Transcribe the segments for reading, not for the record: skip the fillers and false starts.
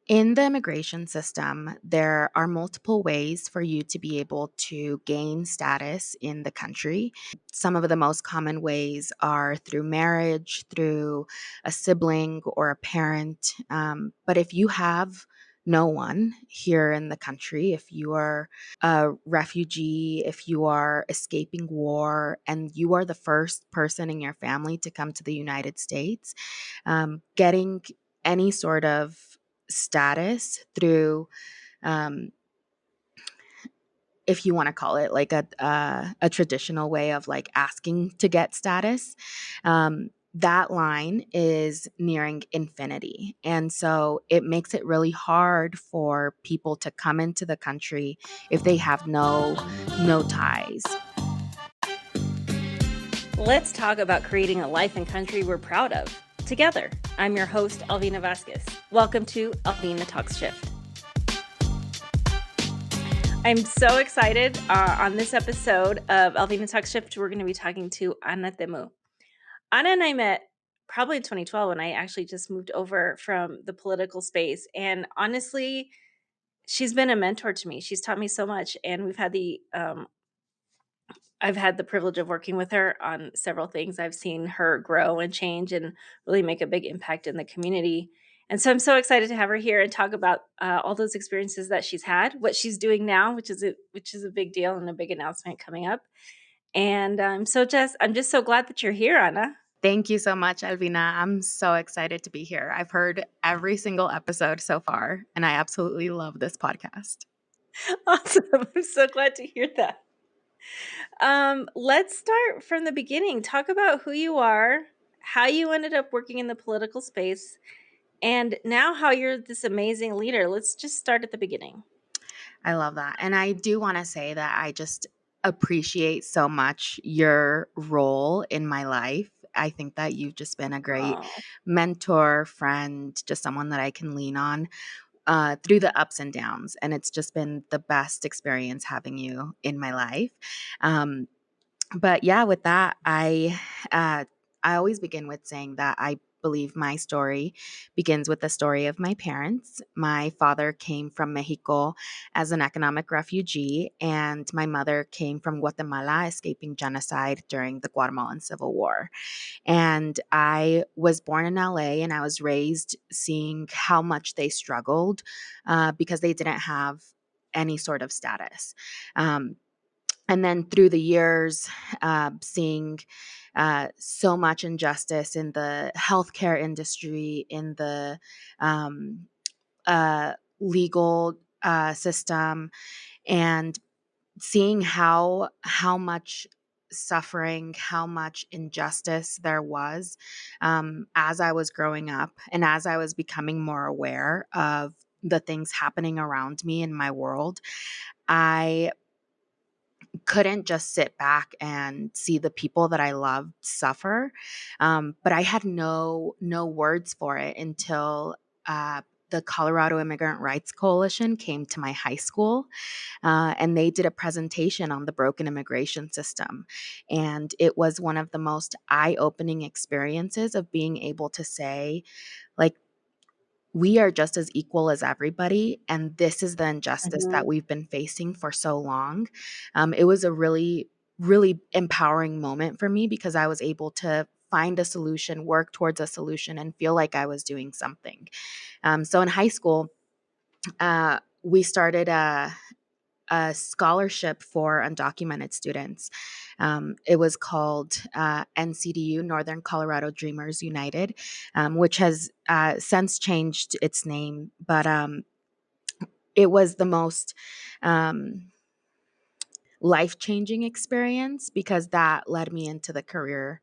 In the immigration system, there are multiple ways for you to be able to gain status in the country. Some of the most common ways are through marriage, through a sibling or a parent. But if you have no one here in the country, if you are a refugee, if you are escaping war, and you are the first person in your family to come to the United States, getting any sort of status through, um, if you want to call it like a traditional way of like asking to get status, that line is nearing infinity. And so it makes it really hard for people to come into the country if they have no ties. Let's talk about creating a life and country we're proud of. Together, I'm your host, Alvina Vasquez. Welcome to Alvina Talks Shift. I'm so excited. On this episode of Alvina Talks Shift, we're going to be talking to Ana Temu. Ana and I met probably in 2012 when I actually just moved over from the political space. And honestly, she's been a mentor to me. She's taught me so much. And I've had the privilege of working with her on several things. I've seen her grow and change and really make a big impact in the community. And so I'm so excited to have her here and talk about all those experiences that she's had, what she's doing now, which is a big deal and a big announcement coming up. And I'm just so glad that you're here, Anna. Thank you so much, Alvina. I'm so excited to be here. I've heard every single episode so far, and I absolutely love this podcast. Awesome. I'm so glad to hear that. Let's start from the beginning. Talk about who you are, how you ended up working in the political space, and now how you're this amazing leader. Let's just start at the beginning. I love that. And I do want to say that I just appreciate so much your role in my life. I think that you've just been a great Oh, mentor, friend, just someone that I can lean on through the ups and downs. And it's just been the best experience having you in my life. Um, but yeah, with that, uh, I always begin with saying that I believe my story begins with the story of my parents. My father came from Mexico as an economic refugee, and my mother came from Guatemala, escaping genocide during the Guatemalan Civil War. And I was born in LA, and I was raised seeing how much they struggled because they didn't have any sort of status. Um, and then through the years, seeing so much injustice in the healthcare industry, in the legal system, and seeing how much suffering, how much injustice there was as I was growing up, and as I was becoming more aware of the things happening around me in my world, I couldn't just sit back and see the people that I loved suffer. But I had no words for it until the Colorado Immigrant Rights Coalition came to my high school, and they did a presentation on the broken immigration system. And it was one of the most eye-opening experiences of being able to say, like, we are just as equal as everybody, and this is the injustice that mhm. we've been facing for so long. It was a really empowering moment for me because I was able to find a solution, work towards a solution, and feel like I was doing something. So in high school, we started a scholarship for undocumented students. It was called NCDU, Northern Colorado Dreamers United, which has since changed its name, but it was the most life-changing experience because that led me into the career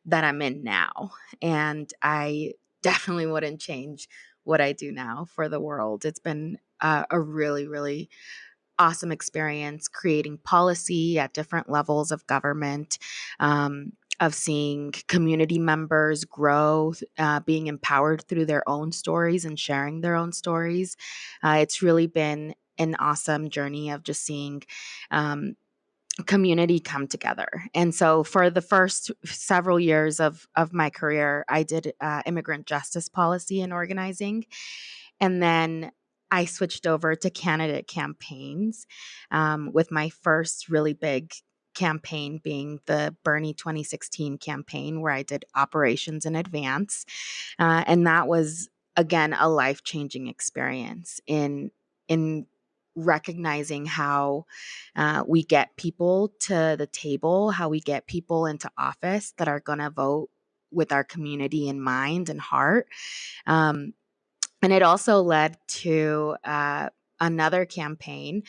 that I'm in now. And I definitely wouldn't change what I do now for the world. It's been a really awesome experience creating policy at different levels of government, of seeing community members grow, being empowered through their own stories and sharing their own stories. It's really been an awesome journey of just seeing community come together. And so for the first several years of my career, I did immigrant justice policy and organizing. And then I switched over to candidate campaigns, with my first really big campaign being the Bernie 2016 campaign, where I did operations in advance. And that was, again, a life-changing experience in recognizing how we get people to the table, how we get people into office that are going to vote with our community in mind and heart. Um, and it also led to another campaign,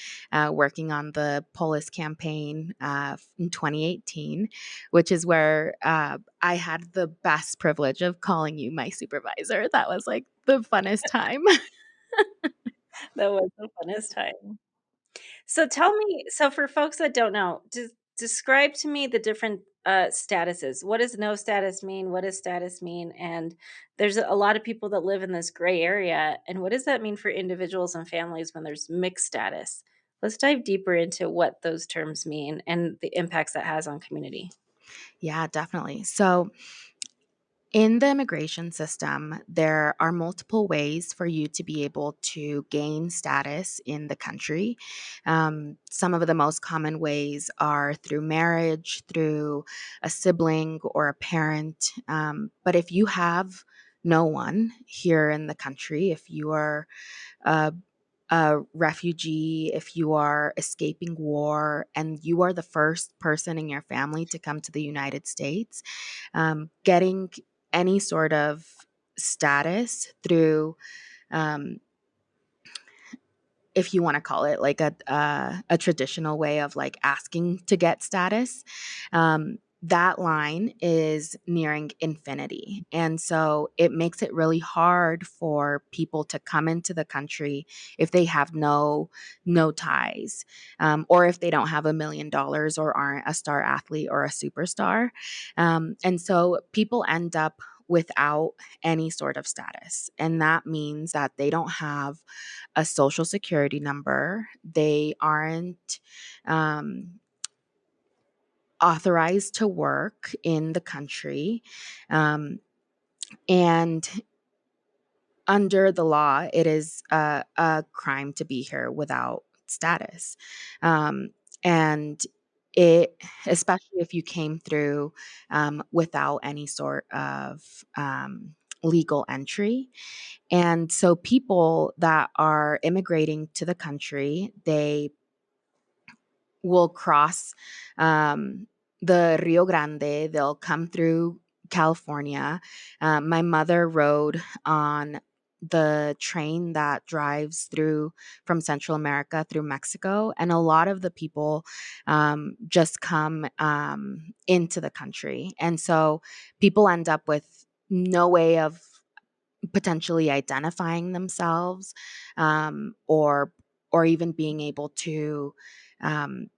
working on the Polis campaign in 2018, which is where I had the best privilege of calling you my supervisor. That was like the funnest time. That was the funnest time. So tell me, so for folks that don't know, describe to me the different statuses. What does no status mean? What does status mean? And there's a lot of people that live in this gray area. And what does that mean for individuals and families when there's mixed status? Let's dive deeper into what those terms mean and the impacts that has on community. Yeah, definitely. So, in the immigration system, there are multiple ways for you to be able to gain status in the country. Some of the most common ways are through marriage, through a sibling or a parent. But if you have no one here in the country, if you are a refugee, if you are escaping war, and you are the first person in your family to come to the United States, getting any sort of status through, um, if you want to call it like a traditional way of like asking to get status, that line is nearing infinity. And so it makes it really hard for people to come into the country if they have no ties, or if they don't have $1 million or aren't a star athlete or a superstar. And so people end up without any sort of status. And that means that they don't have a social security number. They aren't um, authorized to work in the country. Um, and under the law, it is a crime to be here without status. Um, and it, especially if you came through without any sort of legal entry. And so people that are immigrating to the country, they will cross the Rio Grande. They'll come through California. My mother rode on the train that drives through from Central America through Mexico, and a lot of the people just come into the country, and so people end up with no way of potentially identifying themselves, or even being able um,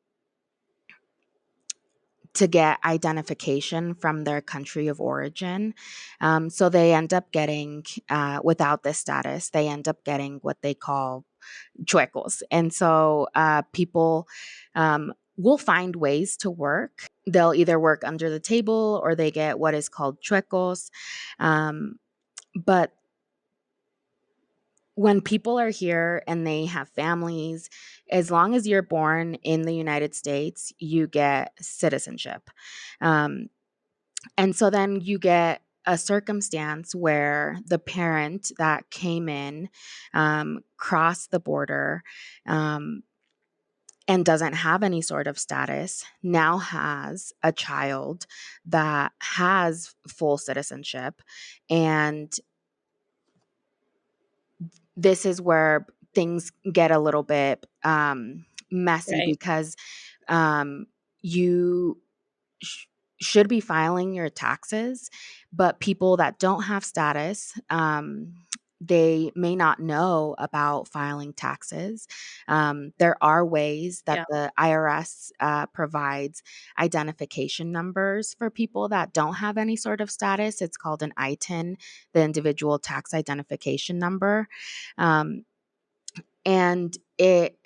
to get identification from their country of origin. So they end up getting, without this status, they end up getting what they call chuecos. And so people will find ways to work. They'll either work under the table or they get what is called chuecos. But when people are here and they have families, as long as you're born in the United States, you get citizenship. Um, and so then you get a circumstance where the parent that came in, crossed the border, um, and doesn't have any sort of status, now has a child that has full citizenship. And this is where things get a little bit messy, Right. because you sh- should be filing your taxes, but people that don't have status, they may not know about filing taxes. There are ways that Yeah. the IRS provides identification numbers for people that don't have any sort of status. It's called an ITIN, the individual tax identification number. Um, and it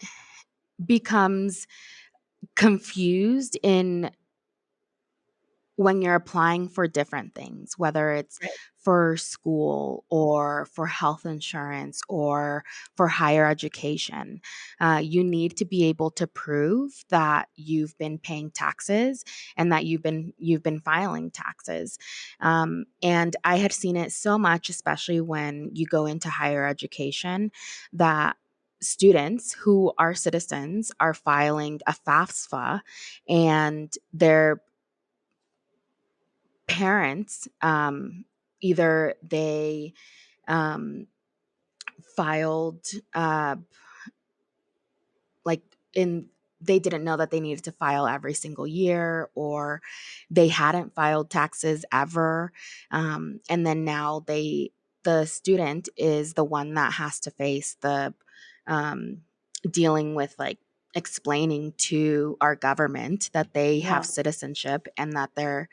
becomes confused in when you're applying for different things, whether it's Right. for school or for health insurance or for higher education. You need to be able to prove that you've been paying taxes and that you've been filing taxes. And I had seen it so much, especially when you go into higher education, that students who are citizens are filing a FAFSA, and they're parents, either they um, filed like in they didn't know that they needed to file every single year, or they hadn't filed taxes ever, and then now the student is the one that has to face the um, dealing with, like, explaining to our government that they have Yeah. citizenship and that their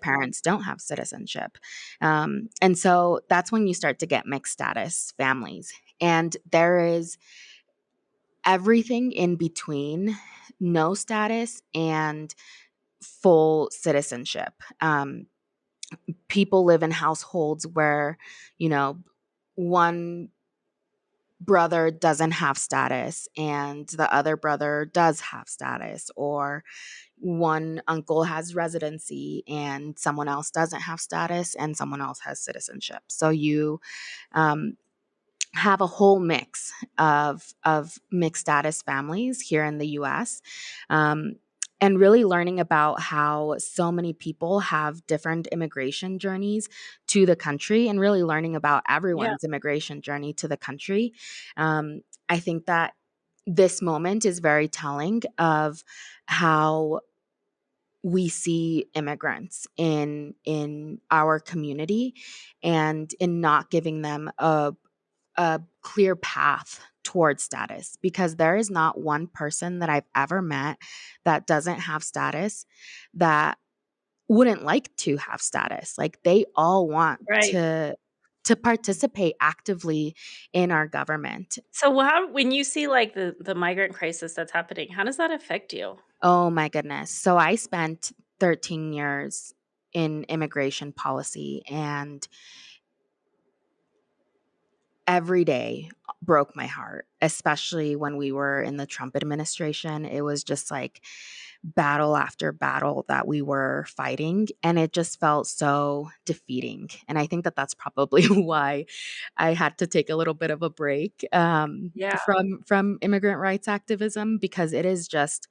parents don't have citizenship. And so that's when you start to get mixed status families, and there is everything in between no status and full citizenship. People live in households where, you know, one brother doesn't have status and the other brother does have status, or one uncle has residency and someone else doesn't have status and someone else has citizenship. So you um, have a whole mix of mixed status families here in the US. Um, and really learning about how so many people have different immigration journeys to the country, and really learning about Yeah. everyone's immigration journey to the country. I think that this moment is very telling of how we see immigrants in our community, and in not giving them a clear path towards status, because there is not one person that I've ever met that doesn't have status that wouldn't like to have status. Like, they all want Right. to participate actively in our government. So how when you see, like, the migrant crisis that's happening, how does that affect you? Oh my goodness. So I spent 13 years in immigration policy, and every day broke my heart, especially when we were in the Trump administration. It was just like battle after battle that we were fighting, and it just felt so defeating. And I think that that's probably why I had to take a little bit of a break, Yeah. from immigrant rights activism, because it is just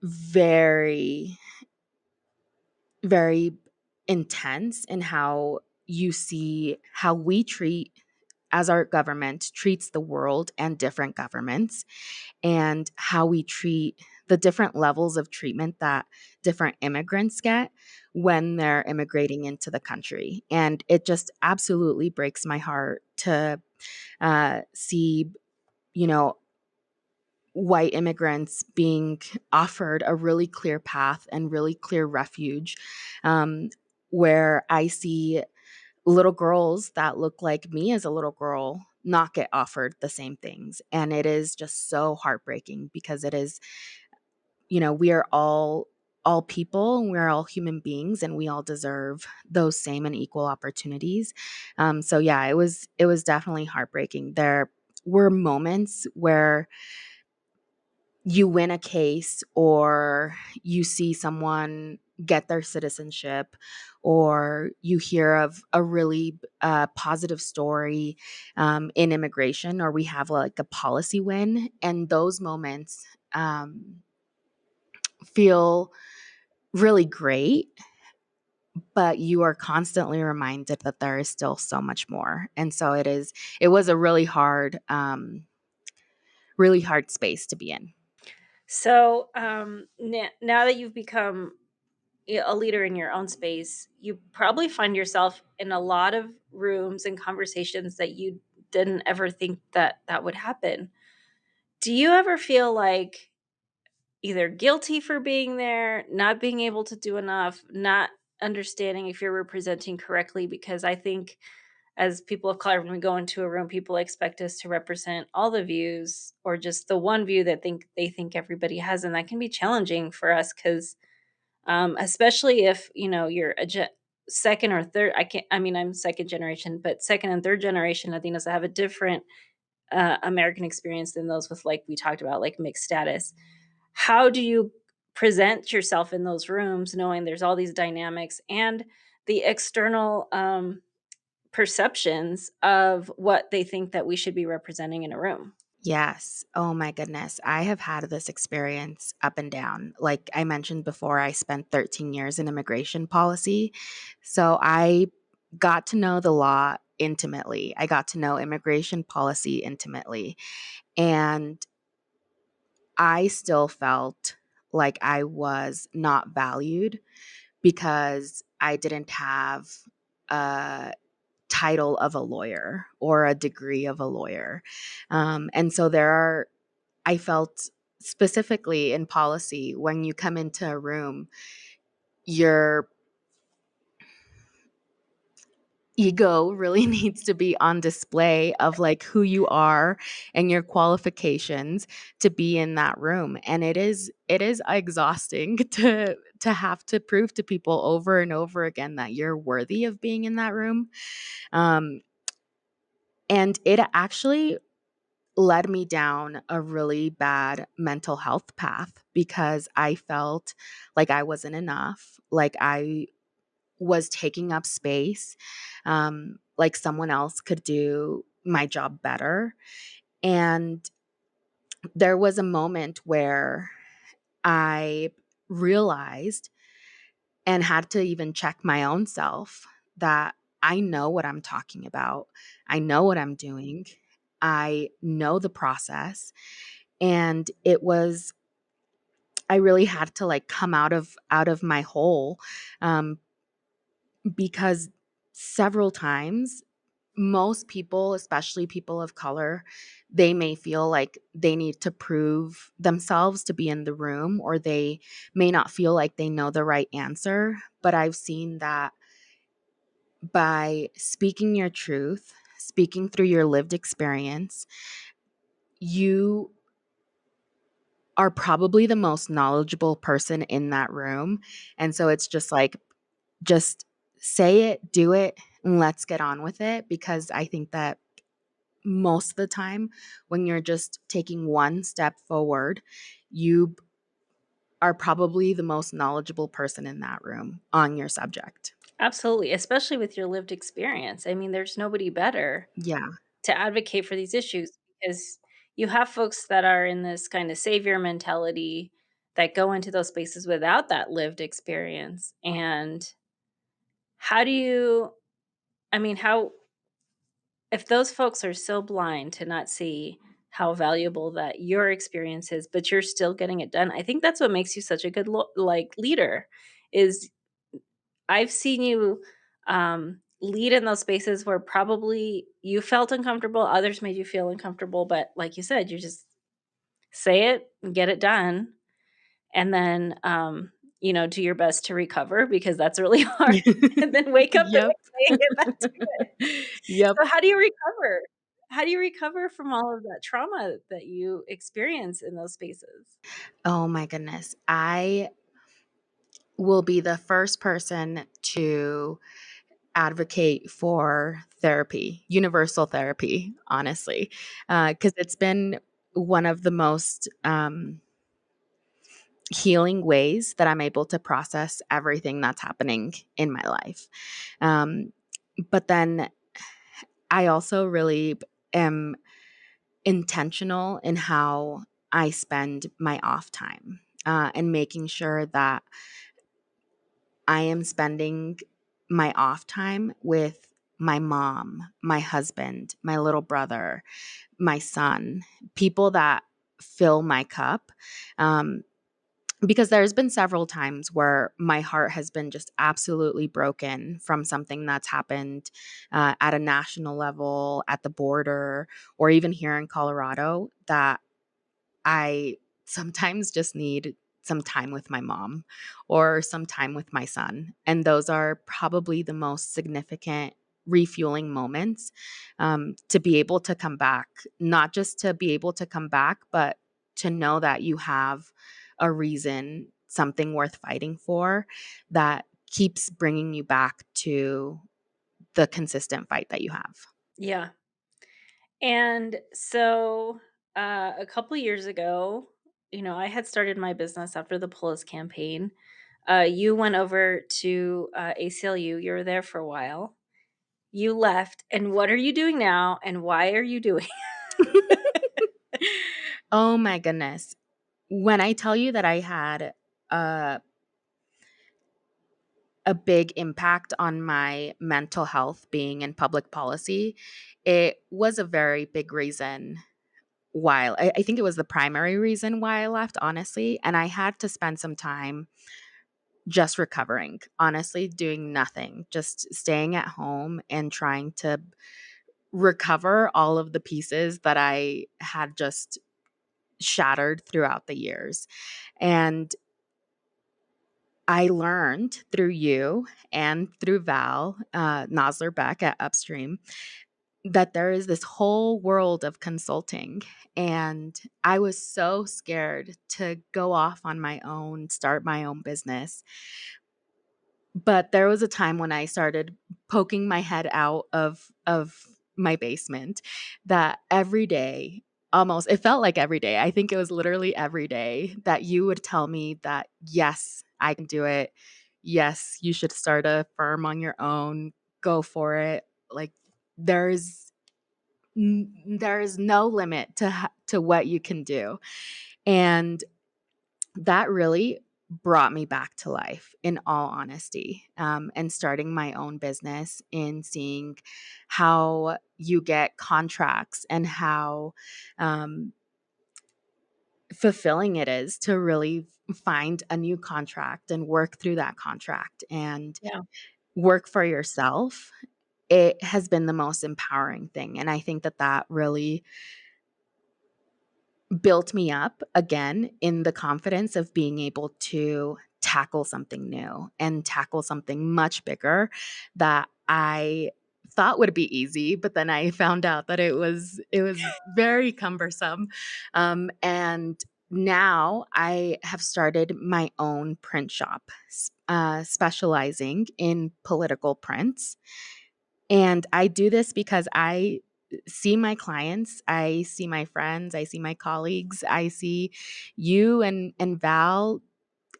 very, very intense in how you see how we treat as our government treats the world and different governments, and how we treat the different levels of treatment that different immigrants get when they're immigrating into the country. And it just absolutely breaks my heart to see, you know, white immigrants being offered a really clear path and really clear refuge, um, where I see little girls that look like me as a little girl not get offered the same things. And it is just so heartbreaking, because it is, we are all people, and we're all human beings, and we all deserve those same and equal opportunities. So yeah, it was definitely heartbreaking. There were moments where you win a case, or you see someone get their citizenship, or you hear of a really positive story in immigration, or we have like a policy win, and those moments feel really great, but you are constantly reminded that there is still so much more. And so it was a really hard space to be in. So, now that you've become a leader in your own space, you probably find yourself in a lot of rooms and conversations that you didn't ever think that that would happen. Do you ever feel like either guilty for being there, not being able to do enough, not understanding if you're representing correctly? Because I think as people of color, when we go into a room, people expect us to represent all the views or just the one view that they think everybody has, and that can be challenging for us because, especially if you're second or third. I can't. I mean, I'm second generation, but second and third generation Latinos that have a different American experience than those with, like we talked about, like mixed status. How do you present yourself in those rooms, knowing there's all these dynamics and the external perceptions of what they think that we should be representing in a room? Yes. Oh my goodness. I have had this experience up and down. Like I mentioned before, I spent 13 years in immigration policy. So I got to know the law intimately. I got to know immigration policy intimately. And I still felt like I was not valued because I didn't have a title of a lawyer or a degree of a lawyer. And so I felt specifically in policy, when you come into a room, your ego really needs to be on display of like who you are and your qualifications to be in that room. And it is exhausting to have to prove to people over and over again that you're worthy of being in that room. Um, and it actually led me down a really bad mental health path because I felt like I wasn't enough, like I was taking up space, like someone else could do my job better. And there was a moment where I realized and had to even check my own self that I know what I'm talking about. I know what I'm doing. I know the process. And I really had to like come out of my hole, um, because several times, most people, especially people of color, they may feel like they need to prove themselves to be in the room, or they may not feel like they know the right answer. But I've seen that by speaking your truth, speaking through your lived experience, you are probably the most knowledgeable person in that room. And so it's just like, just say it, do it, and let's get on with it. Because I think that most of the time, when you're just taking one step forward, you are probably the most knowledgeable person in that room on your subject. Absolutely, especially with your lived experience. I mean, there's nobody better Yeah. to advocate for these issues because you have folks that are in this kind of savior mentality that go into those spaces without that lived experience. And how do you, I mean, how, if those folks are so blind to not see how valuable that your experience is, but you're still getting it done, I think that's what makes you such a good like leader. Is I've seen you lead in those spaces where probably you felt uncomfortable, others made you feel uncomfortable, but like you said, you just say it and get it done, and then do your best to recover because that's really hard, and then wake up the Yep. next day and get back to it. Yep. So how do you recover? How do you recover from all of that trauma that you experience in those spaces? Oh my goodness. I will be the first person to advocate for therapy, universal therapy, honestly, because it's been one of the most healing ways that I'm able to process everything that's happening in my life. Um, but then I also really am intentional in how I spend my off time, and making sure that I am spending my off time with my mom, my husband, my little brother, my son, people that fill my cup. Um, because there's been several times where my heart has been just absolutely broken from something that's happened, at a national level, at the border, or even here in Colorado, that I sometimes just need some time with my mom or some time with my son. And those are probably the most significant refueling moments, to be able to come back, not just to be able to come back, but to know that you have a reason, something worth fighting for, that keeps bringing you back to the consistent fight that you have. Yeah. And so, a couple years ago, I had started my business after the Pullis campaign. You went over to ACLU. You were there for a while. You left, and what are you doing now? And why are you doing? Oh my goodness. When I tell you that I had a a big impact on my mental health being in public policy, it was a very big reason why. I think it was the primary reason why I left, honestly. And I had to spend some time just recovering, honestly, doing nothing, just staying at home and trying to recover all of the pieces that I had just shattered throughout the years. And I learned through you and through Val Nosler Beck at Upstream that there is this whole world of consulting. And I was so scared to go off on my own, start my own business. But there was a time when I started poking my head out of my basement, that every day, almost, it felt like every day. I think it was literally every day that you would tell me that, yes, I can do it. Yes, you should start a firm on your own. Go for it. Like, there's there's no limit to what you can do. And that really brought me back to life, in all honesty, and starting my own business, in seeing how you get contracts and how um, fulfilling it is to really find a new contract and work through that contract and Yeah. work for yourself. It has been the most empowering thing. And I think that that really built me up again in the confidence of being able to tackle something new and tackle something much bigger that I thought would be easy, but then I found out that it was very cumbersome. And now I have started my own print shop, specializing in political prints. And I do this because I see my clients, I see my friends, I see my colleagues, I see you and Val.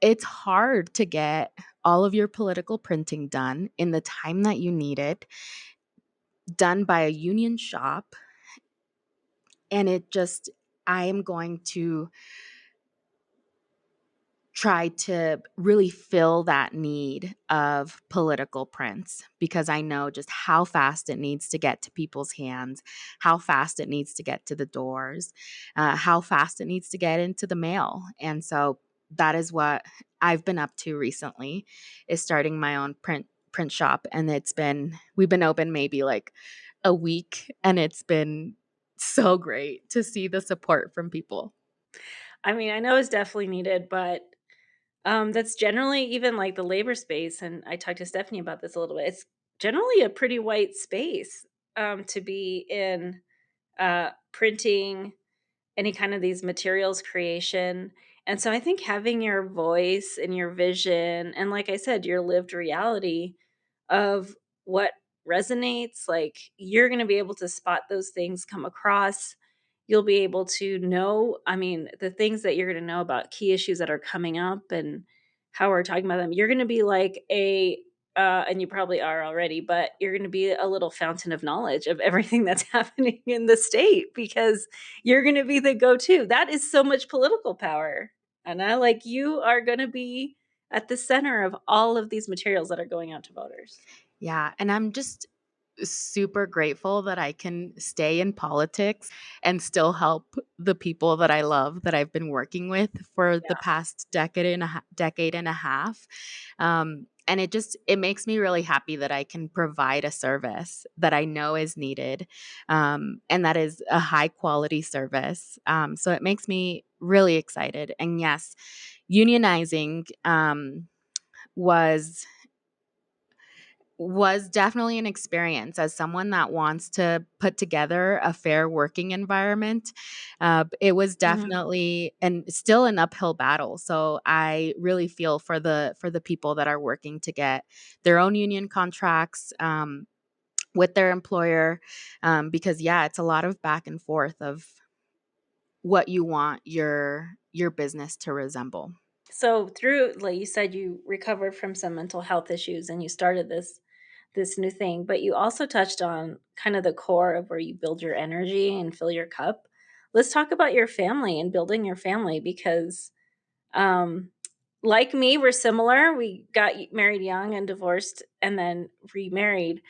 It's hard to get all of your political printing done in the time that you need it, done by a union shop. And it just, I am going to try to really fill that need of political prints, because I know just how fast it needs to get to people's hands, how fast it needs to get to the doors, how fast it needs to get into the mail. And so that is what I've been up to recently, is starting my own print shop. And we've been open maybe like a week, and it's been so great to see the support from people. I mean, I know it's definitely needed, but that's generally even like the labor space. And I talked to Stephanie about this a little bit. It's generally a pretty white space to be in printing, any kind of these materials creation. And so I think having your voice and your vision, and like I said, your lived reality of what resonates, like you're going to be able to spot those things come across. You'll be able to know, I mean, the things that you're going to know about key issues that are coming up and how we're talking about them. You're going to be like and you probably are already, but you're going to be a little fountain of knowledge of everything that's happening in the state, because you're going to be the go to. That is so much political power. And I like, you are going to be at the center of all of these materials that are going out to voters. Yeah, and I'm just super grateful that I can stay in politics and still help the people that I love, that I've been working with for the past decade and a half. And it makes me really happy that I can provide a service that I know is needed, and that is a high quality service. So it makes me really excited. And yes, unionizing was was definitely an experience as someone that wants to put together a fair working environment. It was Mhm. definitely and still an uphill battle. So I really feel for the people that are working to get their own union contracts with their employer, because yeah, it's a lot of back and forth of what you want your business to resemble. So through, like you said, you recovered from some mental health issues and you started this new thing, but you also touched on kind of the core of where you build your energy and fill your cup. Let's talk about your family and building your family because um like me, we're similar. We got married young and divorced and then remarried.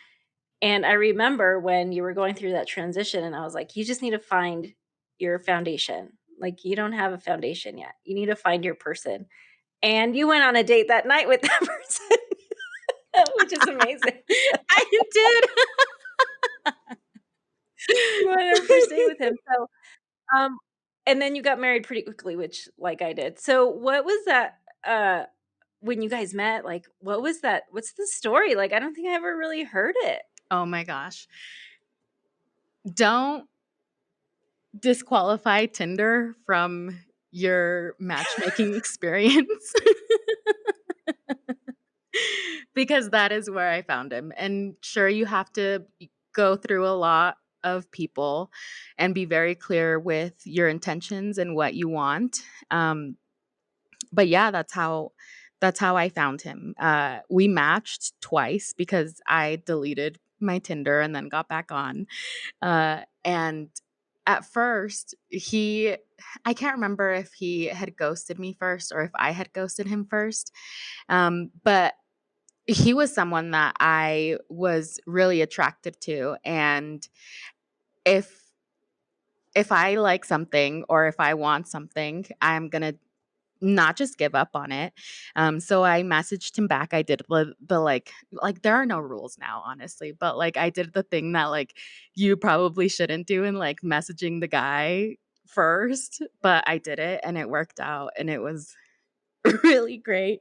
And I remember when you were going through that transition and I was like, you just need to find your foundation. Like you don't have a foundation yet. You need to find your person. And you went on a date that night with that person, which is amazing. I did. You went on a first date with him, so, um and then you got married pretty quickly, which like I did. So what was that, when you guys met, like, what was that what's the story? Like, I don't think I ever really heard it. Oh my gosh. Don't disqualify Tinder from your matchmaking experience because that is where I found him. And sure, you have to go through a lot of people and be very clear with your intentions and what you want. But yeah, that's how I found him. We matched twice because I deleted my Tinder and then got back on. And at first, I can't remember if he had ghosted me first or if I had ghosted him first. But he was someone that I was really attracted to. And if I like something or if I want something, I'm going to not just give up on it. So I messaged him back. I did the like there are no rules now, honestly, but like I did the thing that like you probably shouldn't do in like messaging the guy first, but I did it and it worked out and it was really great.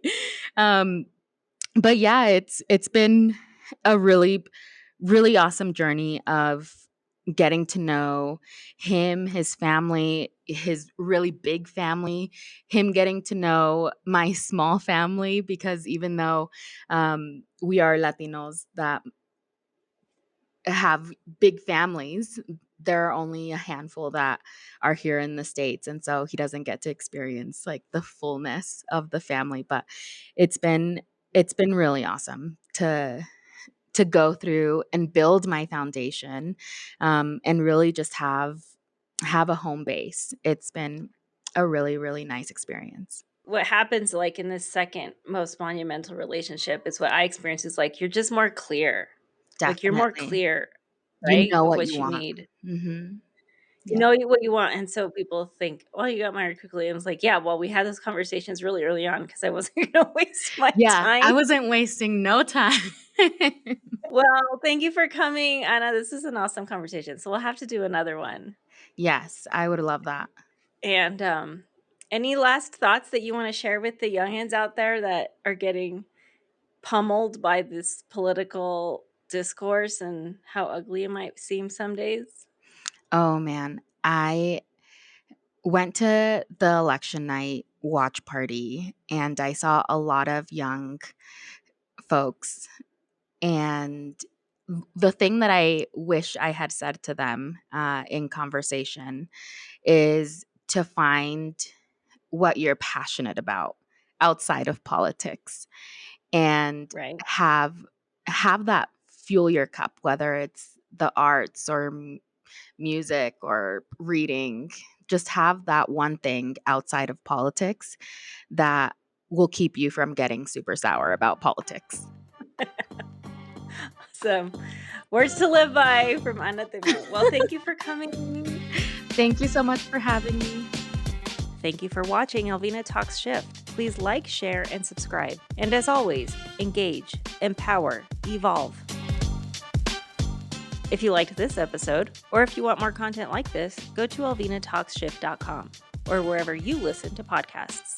Um but yeah, it's been a really awesome journey of getting to know him, his family, his really big family, him getting to know my small family because even though we are Latinos that have big families, there are only a handful that are here in the States. And so he doesn't get to experience like the fullness of the family. But it's been it's been really awesome to go through and build my foundation, and really just have a home base. It's been a really nice experience. What happens, like, in this second most monumental relationship is what I experienced is, like, you're just more clear. Like, you're more Definitely. clear, You right, know of what you what you want. need. Mhm. You Yeah. know what you want, and so people think, "Well, you got married quickly," and it's like, "Yeah, well, we had those conversations really early on because I wasn't gonna waste my Yeah, time." I wasn't wasting no time. Well, thank you for coming, Anna. This is an awesome conversation, so we'll have to do another one. Yes, I would love that. And, any last thoughts that you wanna share with the youngins out there that are getting pummeled by this political discourse and how ugly it might seem some days? Oh, man. I went to the election night watch party, and I saw a lot of young folks. And the thing that I wish I had said to them in conversation is to find what you're passionate about outside of politics and Right. have that fuel your cup, whether it's the arts or music or reading. Just have that one thing outside of politics that will keep you from getting super sour about politics. Awesome. Words to live by from Ana Temu. Well, thank you for coming. Thank you so much for having me. Thank you for watching Alvina Talks Shift. Please like, share, and subscribe. And as always, engage, empower, evolve. If you liked this episode, or if you want more content like this, go to alvinatalkshift.com or wherever you listen to podcasts.